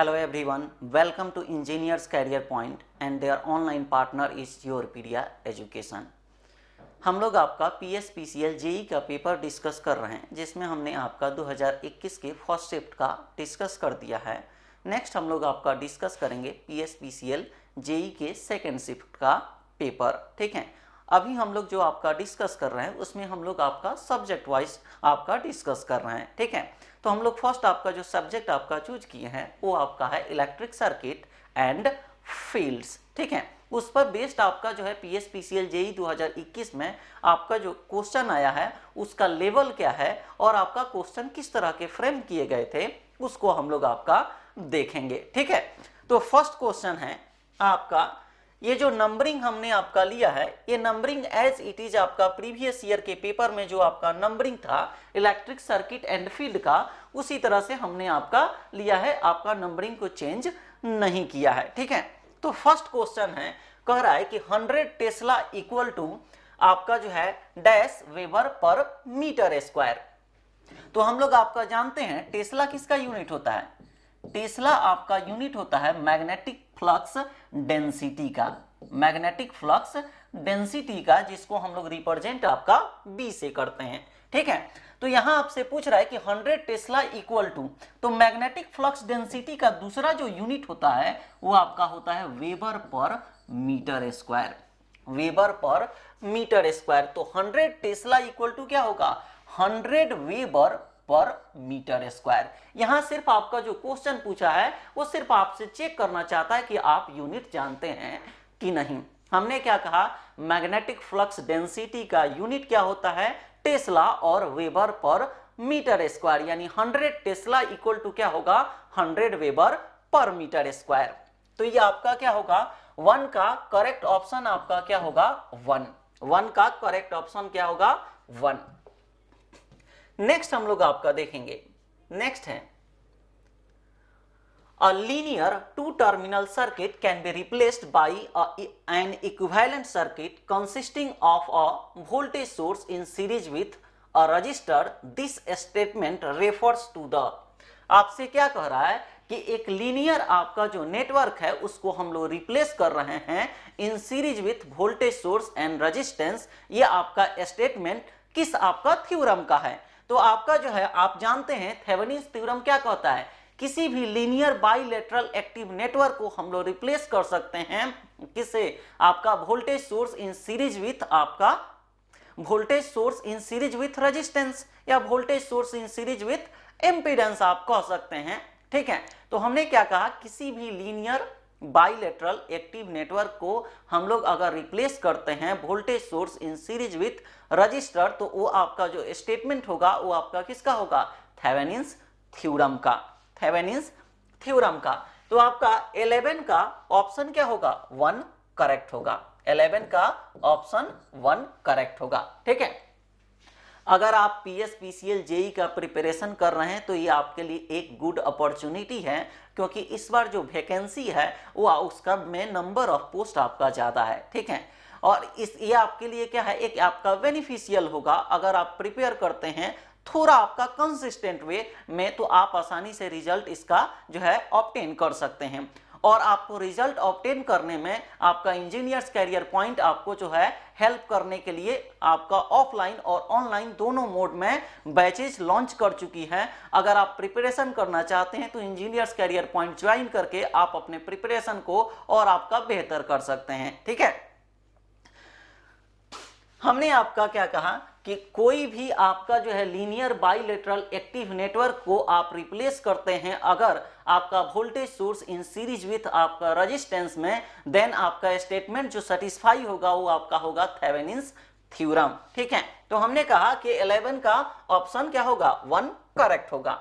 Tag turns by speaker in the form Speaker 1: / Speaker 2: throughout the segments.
Speaker 1: Hello everyone, welcome to Engineers Career Point and their online partner is Yourpedia Education। हम लोग आपका PSPCL JEE का paper discuss कर रहे हैं जिसमें हमने आपका 2021 के फर्स्ट शिफ्ट का डिस्कस कर दिया है। नेक्स्ट हम लोग आपका डिस्कस करेंगे PSPCL JEE के सेकेंड शिफ्ट का पेपर। ठीक है, अभी हम लोग जो आपका डिस्कस कर रहे हैं उसमें हम लोग आपका सब्जेक्ट वाइज आपका डिस्कस कर रहे हैं। ठीक है, तो हम लोग फर्स्ट आपका जो सब्जेक्ट आपका चूज किए हैं वो आपका है इलेक्ट्रिक सर्किट एंड फील्ड्स। ठीक है, उस पर बेस्ड आपका जो है PSPCL JEE 2021 में आपका जो क्वेश्चन आया है उसका लेवल क्या है और आपका क्वेश्चन किस तरह के फ्रेम किए गए थे उसको हम लोग आपका देखेंगे। ठीक है, तो फर्स्ट क्वेश्चन है आपका, ये जो नंबरिंग हमने आपका लिया है ये नंबरिंग एज इट इज आपका प्रीवियस ईयर के पेपर में जो आपका नंबरिंग था इलेक्ट्रिक सर्किट एंड फील्ड का उसी तरह से हमने आपका लिया है, आपका नंबरिंग को चेंज नहीं किया है। ठीक है, तो फर्स्ट क्वेश्चन है, कह रहा है कि 100 टेस्ला इक्वल टू आपका जो है dash weber per metre square. तो हम लोग आपका जानते हैं टेस्ला किसका यूनिट होता है, टेस्ला आपका यूनिट होता है मैग्नेटिक फ्लक्स डेंसिटी का, मैग्नेटिक फ्लक्स डेंसिटी का, जिसको हम लोग रिप्रेजेंट आपका बी से करते हैं। ठीक है, तो यहां आपसे पूछ रहा है कि 100 टेस्ला इक्वल टू, तो मैग्नेटिक फ्लक्स डेंसिटी का दूसरा जो यूनिट होता है वो आपका होता है weber per metre square, weber per metre square. तो 100 टेस्ला इक्वल टू क्या होगा, 100 वेबर पर मीटर स्क्वायर। यहां सिर्फ आपका जो क्वेश्चन पूछा है वो सिर्फ आपसे चेक करना चाहता है कि आप यूनिट जानते हैं कि नहीं। हमने क्या कहा, मैग्नेटिक फ्लक्स डेंसिटी का यूनिट क्या होता है, टेस्ला और वेबर पर मीटर स्क्वायर, यानी 100 टेस्ला इक्वल टू क्या होगा, 100 वेबर पर मीटर स्क्वायर। तो ये आपका क्या होगा, 1 का करेक्ट ऑप्शन आपका क्या होगा, 1 का करेक्ट ऑप्शन क्या होगा, 1। नेक्स्ट हम लोग आपका देखेंगे, नेक्स्ट है a linear two terminal circuit can be replaced by an equivalent circuit consisting of a voltage source in series with a resistor. This statement refers to the, आपसे क्या कह रहा है कि एक लीनियर आपका जो नेटवर्क है उसको हम लोग रिप्लेस कर रहे हैं इन series with voltage source and resistance. ये आपका स्टेटमेंट किस आपका थ्योरम का है, तो आपका जो है आप जानते हैं थेवेनिन्स थ्योरम क्या कहता है, किसी भी लीनियर बाइलेटरल एक्टिव नेटवर्क को हम लोग रिप्लेस कर सकते हैं किससे, आपका voltage source in series with आपका voltage source in series with resistance या voltage source in series with impedance आप कह सकते हैं। ठीक है, तो हमने क्या कहा, किसी भी लीनियर बाइलेटरल एक्टिव नेटवर्क को हम लोग अगर रिप्लेस करते हैं voltage source in series with register तो वो आपका जो स्टेटमेंट होगा वो आपका किसका होगा, थेवेनिन्स थ्योरम का, थेवेनिन्स थ्योरम का। तो आपका 11 का ऑप्शन क्या होगा, 1 करेक्ट होगा, 11 का ऑप्शन 1 करेक्ट होगा। ठीक है, अगर आप PSPCL JEE का प्रिपरेशन कर रहे हैं तो ये आपके लिए एक गुड अपॉर्चुनिटी है, क्योंकि इस बार जो वैकेंसी है वो उसका में नंबर ऑफ पोस्ट आपका ज़्यादा है। ठीक है, और ये आपके लिए क्या है, एक आपका बेनिफिशियल होगा। अगर आप प्रिपेयर करते हैं थोड़ा आपका कंसिस्टेंट वे में तो आप आसानी से रिजल्ट इसका जो है ऑब्टेन कर सकते हैं। और आपको रिजल्ट ऑब्टेन करने में आपका इंजीनियर्स कैरियर पॉइंट आपको जो है हेल्प करने के लिए आपका ऑफलाइन और ऑनलाइन दोनों मोड में बैचेज लॉन्च कर चुकी है। अगर आप प्रिपरेशन करना चाहते हैं तो इंजीनियर्स कैरियर पॉइंट ज्वाइन करके आप अपने प्रिपरेशन को और आपका बेहतर कर सकते हैं। ठीक है, हमने आपका क्या कहा कि कोई भी आपका जो है लीनियर बाइलेटरल एक्टिव नेटवर्क को आप रिप्लेस करते हैं अगर आपका voltage source in series with आपका रेजिस्टेंस में, देन आपका स्टेटमेंट जो सेटिस्फाई होगा वो आपका होगा थेवेनिन्स थ्योरम। ठीक है, तो हमने कहा कि 11 का ऑप्शन क्या होगा, 1 करेक्ट होगा।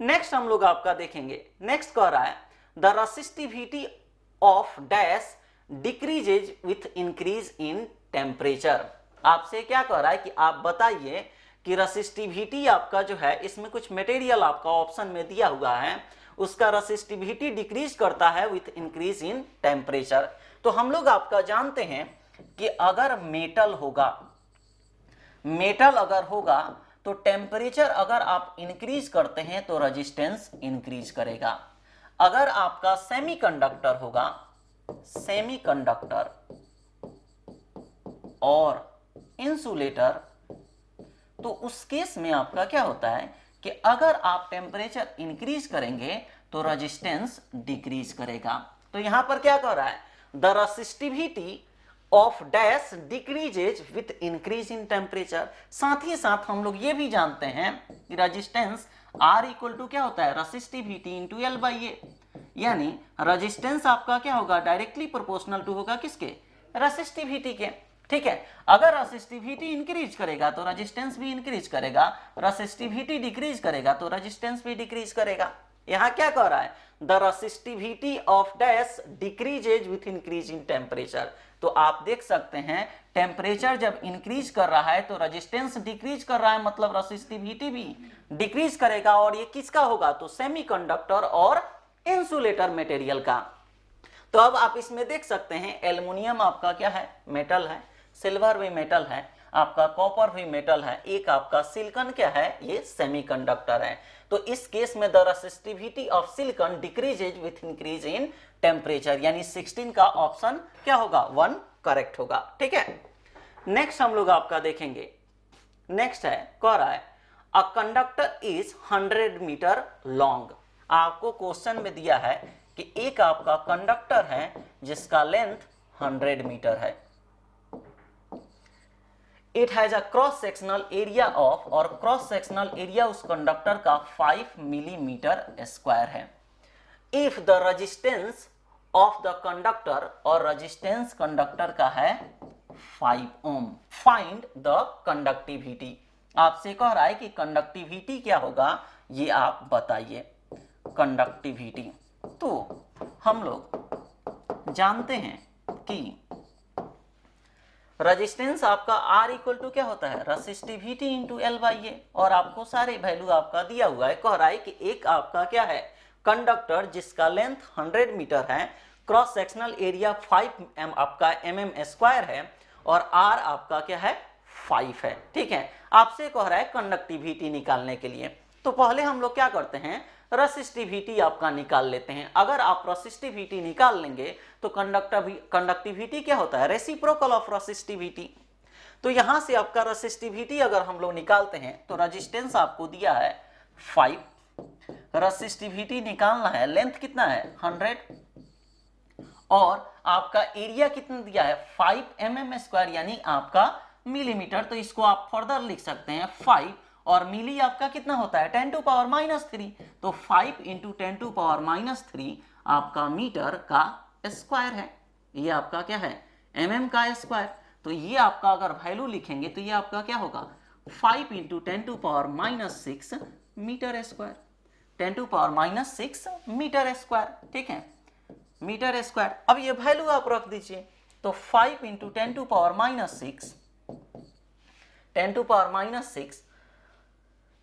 Speaker 1: नेक्स्ट हम लोग आपका देखेंगे, नेक्स्ट कह रहा है the resistivity of dash decreases with increase in temperature. आपसे क्या कह रहा है कि आप बताइए कि रेसिस्टिविटी आपका जो है इसमें कुछ मटेरियल आपका ऑप्शन में दिया हुआ है, उसका रेसिस्टिविटी डिक्रीज करता है विथ इंक्रीज इन टेम्परेचर। तो हम लोग आपका जानते हैं कि अगर मेटल होगा, मेटल अगर होगा तो टेम्परेचर अगर आप इंक्रीज करते हैं तो रेजिस्टेंस इंक्रीज करेगा। अगर आपका सेमीकंडक्टर होगा, सेमीकंडक्टर और इंसुलेटर, तो उस केस में आपका क्या होता है कि अगर आप टेम्परेचर इंक्रीज करेंगे तो रेजिस्टेंस डिक्रीज करेगा। तो यहां पर क्या कह रहा है, the resistivity of dash decreases with increase in temperature. साथ ही साथ हम लोग ये भी जानते हैं कि रेजिस्टेंस R इक्वल टू क्या होता है, रेसिस्टिविटी इंटू L बाई ए, यानी रेजिस्टेंस आपका क्या होगा, डायरेक्टली प्रोपोर्शनल टू होगा किसके, रेसिस्टिविटी के। ठीक है, अगर रेसिस्टिविटी इंक्रीज करेगा तो रेजिस्टेंस भी इंक्रीज करेगा, रेसिस्टिविटी डिक्रीज करेगा तो रेजिस्टेंस भी डिक्रीज करेगा। यहां क्या कह रहा है, the resistivity of dash decreases with increase in temperature. तो आप देख सकते हैं टेम्परेचर जब इंक्रीज कर रहा है तो रेजिस्टेंस डिक्रीज कर रहा है, मतलब रेसिस्टिविटी भी डिक्रीज करेगा। और ये किसका होगा, तो सेमीकंडक्टर और इंसुलेटर मटेरियल का। तो अब आप इसमें देख सकते हैं एल्युमिनियम आपका क्या है, मेटल है, सिल्वर भी मेटल है, आपका कॉपर भी मेटल है, एक आपका सिलिकॉन क्या है, ये सेमीकंडक्टर है। तो इस केस में the resistivity of silicon decreases with increase in temperature, यानी 16 का ऑप्शन क्या होगा, 1 करेक्ट होगा। ठीक है, नेक्स्ट हम लोग आपका देखेंगे, नेक्स्ट है, कह रहा है a conductor is 100 metre long. आपको क्वेश्चन में दिया है कि एक आपका कंडक्टर है जिसका लेंथ 100 मीटर है। It has a cross sectional area of, और क्रॉस सेक्शनल एरिया उस कंडक्टर का 5 मिलीमीटर स्क्वायर है। If the resistance of the conductor, और रेजिस्टेंस कंडक्टर का है 5 ओम, फाइंड द कंडक्टिविटी। आपसे कह रहा है कि कंडक्टिविटी क्या होगा, ये आप बताइए कंडक्टिविटी। तो हम लोग जानते हैं कि रेजिस्टेंस आपका R इक्वल टू क्या होता है, रेसिस्टिविटी इंटू L बाई ए, और आपको सारे वैल्यू आपका दिया हुआ है। कह रहा है कि एक आपका क्या है, कंडक्टर जिसका लेंथ 100 मीटर है, क्रॉस सेक्शनल एरिया 5 आपका mm स्क्वायर है, और R आपका क्या है, 5 है। ठीक है, आपसे कह रहा है कंडक्टिविटी निकालने के लिए। तो पहले हम लोग क्या करते हैं, रेसिस्टिविटी आपका निकाल लेते हैं। अगर आप रेसिस्टिविटी निकाल लेंगे तो कंडक्टिविटी क्या होता है, रेसिप्रोकल ऑफ रेसिस्टिविटी। तो यहां से आपका रेसिस्टिविटी अगर हम लोग निकालते हैं तो रेजिस्टेंस आपको दिया है 5, रेसिस्टिविटी निकालना है, लेंथ कितना है 100, और आपका एरिया कितना दिया है 5 mm स्क्वायर, यानी आपका मिलीमीटर। तो इसको आप फर्दर लिख सकते हैं 5, और मिली आपका कितना होता है 10 टू पावर -3, तो 5 इंटू 10 टू पावर -3 आपका मीटर का स्क्वायर है। ये आपका क्या है, mm का स्क्वायर। तो ये आपका अगर वैल्यू लिखेंगे तो ये आपका क्या होगा, 5 into 10 to power -6 metre square, 10 to power -6 metre square. ठीक है, मीटर स्क्वायर। अब ये वैल्यू आप रख दीजिए, तो 5 into 10 to power -6, 10 to power -6।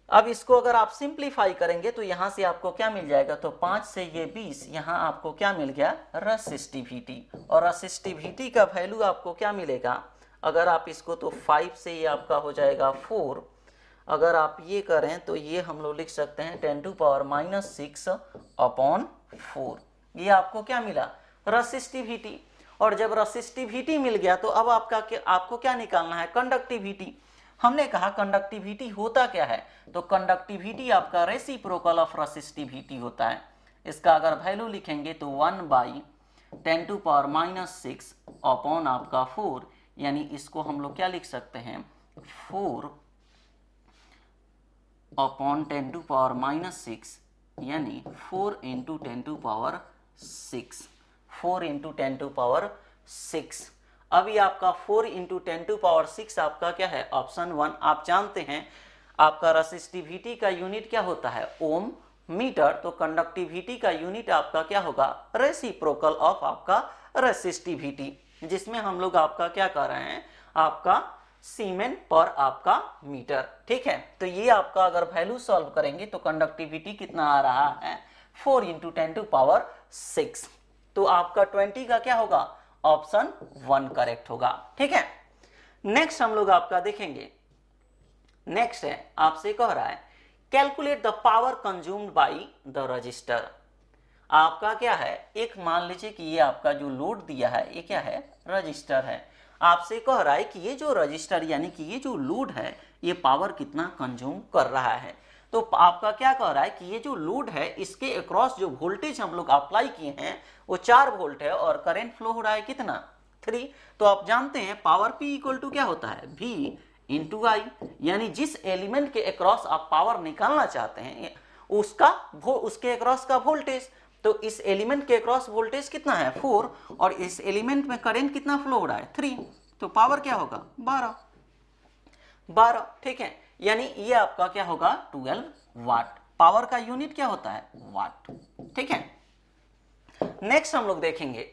Speaker 1: अब इसको अगर आप सिंप्लीफाई करेंगे तो यहां से आपको क्या मिल जाएगा, तो 5 से ये 20, यहां आपको क्या मिल गया, रेसिस्टिविटी। और रेसिस्टिविटी का वैल्यू आपको क्या मिलेगा, अगर आप इसको, तो 5 से ये आपका हो जाएगा 4, अगर आप ये करें तो ये हम लोग लिख सकते हैं 10 टू पावर -6 अपॉन 4। ये आपको क्या मिला, रेसिस्टिविटी। और जब रेसिस्टिविटी मिल गया तो अब आपको क्या निकालना है, कंडक्टिविटी। हमने कहा कंडक्टिविटी होता क्या है, तो कंडक्टिविटी आपका रेसिप्रोकल ऑफ रेसिस्टिविटी होता है। इसका अगर वैल्यू लिखेंगे तो 1/10 टू पावर -6 अपॉन आपका 4, यानी इसको हम लोग क्या लिख सकते हैं, 4 अपॉन 10 टू पावर -6, यानी 4 into 10 to power 6, 4 into 10 to power 6। अभी आपका 4 इंटू 10 टू पावर 6 आपका क्या है, ऑप्शन 1। आप जानते हैं आपका रेसिस्टिविटी का यूनिट क्या होता है, ओम मीटर। तो कंडक्टिविटी का यूनिट आपका क्या होगा, रेसिप्रोकल ऑफ आपका रेसिस्टिविटी, जिसमें हम लोग आपका क्या कर रहे हैं, आपका सीमेन पर आपका मीटर। ठीक है, तो ये आपका अगर वैल्यू सॉल्व करेंगे तो कंडक्टिविटी कितना आ रहा है, 4 इंटू 10 टू पावर 6। तो आपका 20 का क्या होगा, ऑप्शन 1 करेक्ट होगा। ठीक है, नेक्स्ट हम लोग आपका देखेंगे, नेक्स्ट है, आपसे कह रहा है calculate the power consumed by the register. आपका क्या है, एक मान लीजिए कि ये आपका जो लोड दिया है ये क्या है, रजिस्टर है। आपसे कह रहा है कि ये जो रजिस्टर यानी कि ये जो लोड है ये पावर कितना कंज्यूम कर रहा है। तो आपका क्या कह रहा है कि ये जो लोड है इसके अक्रॉस जो वोल्टेज हम लोग अप्लाई किए हैं वो 4 वोल्ट है और करंट फ्लो हो रहा है कितना, 3। तो आप जानते हैं पावर P इक्वल टू क्या होता है, V इंटू आई, यानी जिस एलिमेंट के अक्रॉस आप पावर निकालना चाहते हैं उसके अक्रॉस का वोल्टेज। तो इस एलिमेंट के अक्रॉस वोल्टेज कितना है, 4, और इस एलिमेंट में करंट कितना फ्लो हो रहा है, 3। तो पावर क्या होगा, 12। ठीक है, यानी ये आपका क्या होगा, 12 वाट। पावर का यूनिट क्या होता है, वाट। ठीक है, नेक्स्ट हम लोग देखेंगे।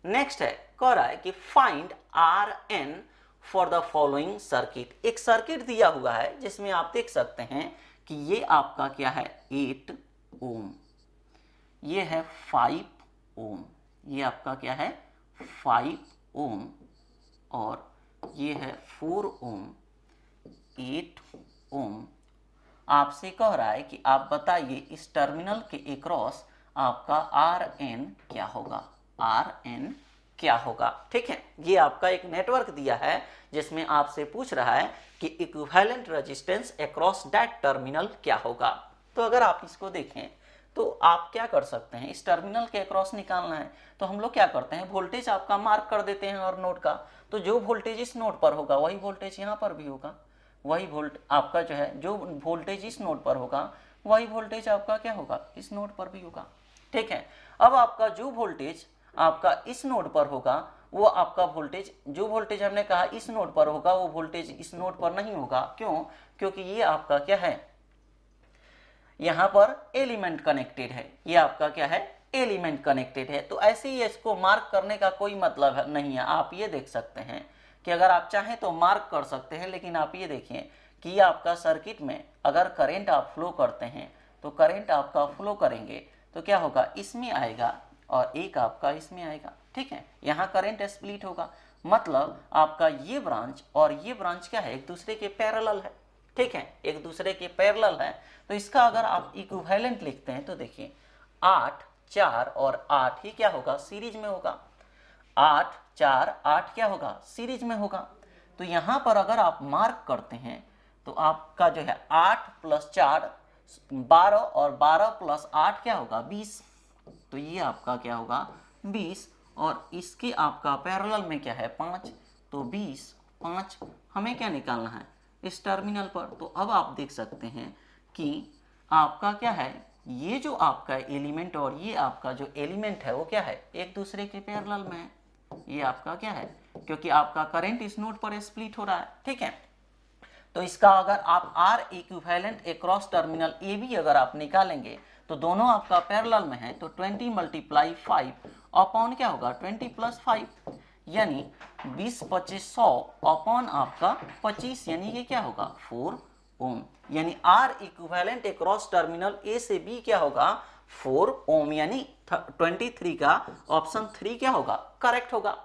Speaker 1: नेक्स्ट है, कह रहा है कि find Rn for the following circuit. एक सर्किट दिया हुआ है जिसमें आप देख सकते हैं कि ये आपका क्या है, 8 ओम, ये है 5 ओम, ये आपका क्या है 5 ओम, और ये है 4 ओम, 8 ओम। आपसे कह रहा है कि आप बताइए इस टर्मिनल के अक्रॉस आपका Rn क्या होगा, Rn क्या होगा। ठीक है, ये आपका एक नेटवर्क दिया है जिसमें आपसे पूछ रहा है कि equivalent resistance across that terminal क्या होगा। तो अगर आप इसको देखें तो आप क्या कर सकते हैं, इस टर्मिनल के अक्रॉस निकालना है तो हम लोग क्या करते हैं, वोल्टेज आपका मार्क कर देते हैं और नोड का। तो जो वोल्टेज इस नोड पर होगा वही वोल्टेज यहाँ पर भी होगा, वही वोल्ट आपका जो है, जो वोल्टेज इस नोड पर होगा वही वोल्टेज आपका क्या होगा, इस नोड पर भी होगा। ठीक है, अब आपका जो वोल्टेज आपका इस नोड पर होगा वो आपका वोल्टेज, जो वोल्टेज हमने कहा इस नोड पर होगा वो वोल्टेज इस नोड पर नहीं होगा। क्यों, क्योंकि ये आपका क्या है, यहाँ पर एलिमेंट कनेक्टेड है, ये आपका क्या है, एलिमेंट कनेक्टेड है। तो ऐसे ही इसको मार्क करने का कोई मतलब नहीं है। आप ये देख सकते हैं कि अगर आप चाहें तो मार्क कर सकते हैं, लेकिन आप ये देखिए कि ये आपका सर्किट में अगर करंट आप फ्लो करते हैं तो करंट आपका फ्लो करेंगे तो क्या होगा, इसमें आएगा और एक आपका इसमें आएगा। ठीक है, यहाँ करंट स्प्लिट होगा, मतलब आपका ये ब्रांच और ये ब्रांच क्या है, एक दूसरे के पैरेलल है। ठीक है, एक दूसरे के पैरेलल है। तो इसका अगर आप इक्विवेलेंट लिखते हैं तो देखिए 8, 4 और 8 ही क्या होगा, सीरीज में होगा। 8, 4, 8 क्या होगा, सीरीज में होगा। तो यहाँ पर अगर आप मार्क करते हैं तो आपका जो है 8 + 4 12 और 12 + 8 क्या होगा, 20। तो ये आपका क्या होगा, 20, और इसके आपका पैरेलल में क्या है, 5। तो 20, 5 हमें क्या निकालना है, इस टर्मिनल पर। तो अब आप देख सकते हैं कि आपका क्या है, ये जो आपका एलिमेंट और ये आपका जो एलिमेंट है वो क्या है, एक दूसरे के पैरेलल में है। ये आपका क्या है, क्योंकि आपका करंट इस नोड पर स्प्लिट हो रहा है। ठीक है, तो इसका अगर आप R equivalent across terminal A B अगर आप निकालेंगे तो दोनों आपका पैरेलल में है, तो 20 × 5 अपॉन क्या होगा, 20 + 5, यानी 20, 25, 100 अपॉन आपका 25, यानी ये क्या होगा, 4 ओम। यानी R इक्विवेलेंट अक्रॉस टर्मिनल ए से बी क्या होगा, 4 ओम, यानी 23 का ऑप्शन 3 क्या होगा, करेक्ट होगा।